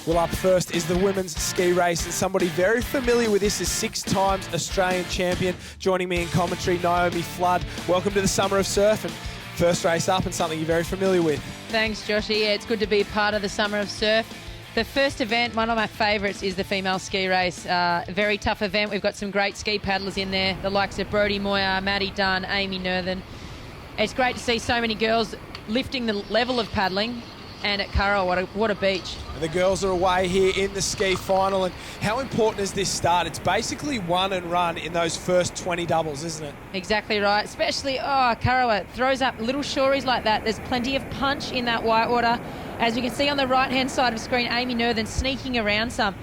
Well, up first is the women's ski race, and somebody very familiar with this is 6 times Australian champion. Joining me in commentary, Naomi Flood. Welcome to the Summer of Surf, and first race up and something you're very familiar with. Thanks, Joshy. Yeah, it's good to be part of the Summer of Surf. The first event, one of my favourites, is the female ski race. Very tough event. We've got some great ski paddlers in there, the likes of Brodie Moyer, Maddie Dunn, Amy Northern. It's great to see so many girls lifting the level of paddling. And at Kurrawa, what a beach. And the girls are away here in the ski final. And how important is this start? It's basically one and run in those first 20 doubles, isn't it? Exactly right. Especially, Kurrawa throws up little shories like that. There's plenty of punch in that whitewater. As you can see on the right-hand side of the screen, Amy Northern sneaking around some.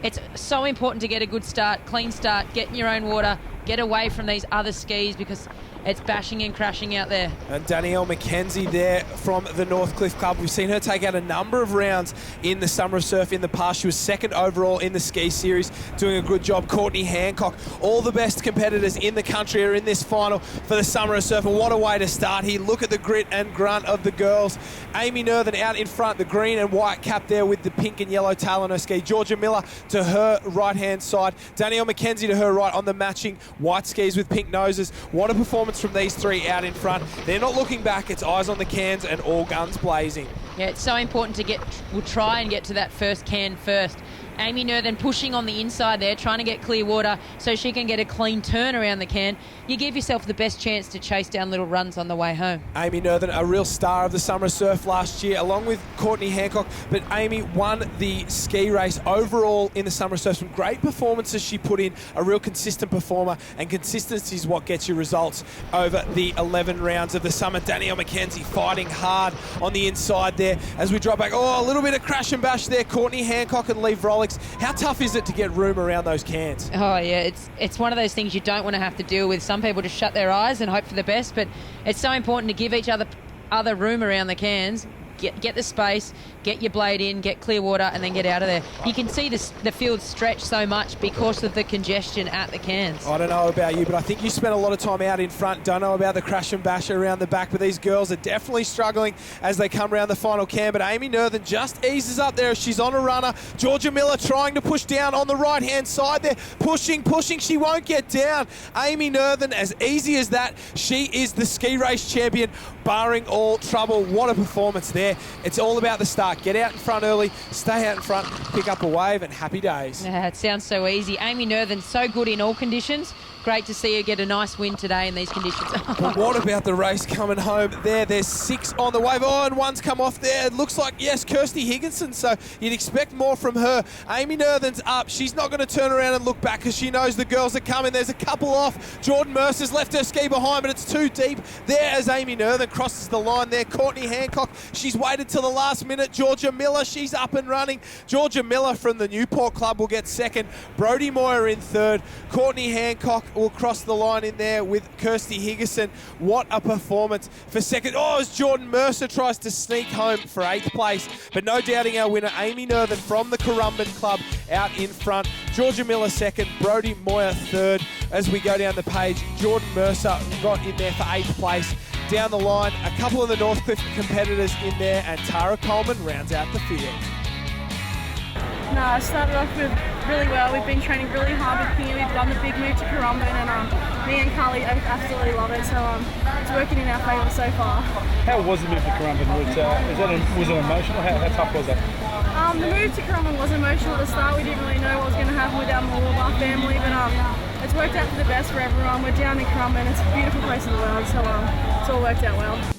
It's so important to get a good start, clean start, get in your own water, get away from these other skis because it's bashing and crashing out there. And Danielle McKenzie there from the Northcliffe Club. We've seen her take out a number of rounds in the Summer of Surf in the past. She was second overall in the ski series, doing a good job. Courtney Hancock, all the best competitors in the country are in this final for the Summer of Surf. And what a way to start here. Look at the grit and grunt of the girls. Amy Northern out in front, the green and white cap there with the pink and yellow tail on her ski. Georgia Miller to her right-hand side. Danielle McKenzie to her right on the matching white skis with pink noses. What a performance from these three out in front. They're not looking back. It's eyes on the cans and all guns blazing. Yeah, it's so important to we'll try and get to that first can first. Amy Northern pushing on the inside there, trying to get clear water so she can get a clean turn around the can. You give yourself the best chance to chase down little runs on the way home. Amy Northern, a real star of the Summer of Surf last year, along with Courtney Hancock. But Amy won the ski race overall in the Summer of Surf. Some great performances she put in, a real consistent performer, and consistency is what gets you results over the 11 rounds of the summer. Danielle McKenzie fighting hard on the inside there as we drop back. Oh, a little bit of crash and bash there. Courtney Hancock and Lee Vrolik. How tough is it to get room around those cans? Oh yeah, it's one of those things you don't want to have to deal with. Some people just shut their eyes and hope for the best, but it's so important to give each other room around the cans. Get the space, get your blade in, get clear water, and then get out of there. You can see the field stretch so much because of the congestion at the cans. I don't know about you, but I think you spent a lot of time out in front. Don't know about the crash and bash around the back, but these girls are definitely struggling as they come around the final can. But Amy Northern just eases up there as she's on a runner. Georgia Miller trying to push down on the right-hand side there. Pushing. She won't get down. Amy Northern, as easy as that, she is the ski race champion, barring all trouble. What a performance there. It's all about the start. Get out in front early, stay out in front, pick up a wave, and happy days. Yeah, it sounds so easy. Amy Northern, so good in all conditions. Great to see her get a nice win today in these conditions. But what about the race coming home there? There's 6 on the wave. Oh, and one's come off there. It looks like, yes, Kirsty Higginson, so you'd expect more from her. Amy Northern's up. She's not going to turn around and look back because she knows the girls are coming. There's a couple off. Jordan Mercer's left her ski behind, but it's too deep there as Amy Northern crosses the line there. Courtney Hancock, she's waited till the last minute. Georgia Miller, she's up and running. Georgia Miller from the Newport Club will get second. Brodie Moyer in third. Courtney Hancock will cross the line in there with Kirsty Higginson. What a performance for second. Oh, as Jordan Mercer tries to sneak home for 8th place. But no doubting our winner, Amy Northern from the Kurrawa Club out in front. Georgia Miller second, Brodie Moyer third. As we go down the page, Jordan Mercer got in there for 8th place. Down the line, a couple of the Northcliffe competitors in there, and Tara Coleman rounds out the field. No, I started off with really well. We've been training really hard with Pia. We've done the big move to Kurrawa, and me and Carly absolutely love it. So it's working in our favour so far. How was the move to Kurrawa? Was it emotional? How tough was it? The move to Kurrawa was emotional at the start. We didn't really know what was going to happen with our Mooloolaba family, but it's worked out for the best for everyone. We're down in Kurrawa, and it's a beautiful place in the world. So it's all worked out well.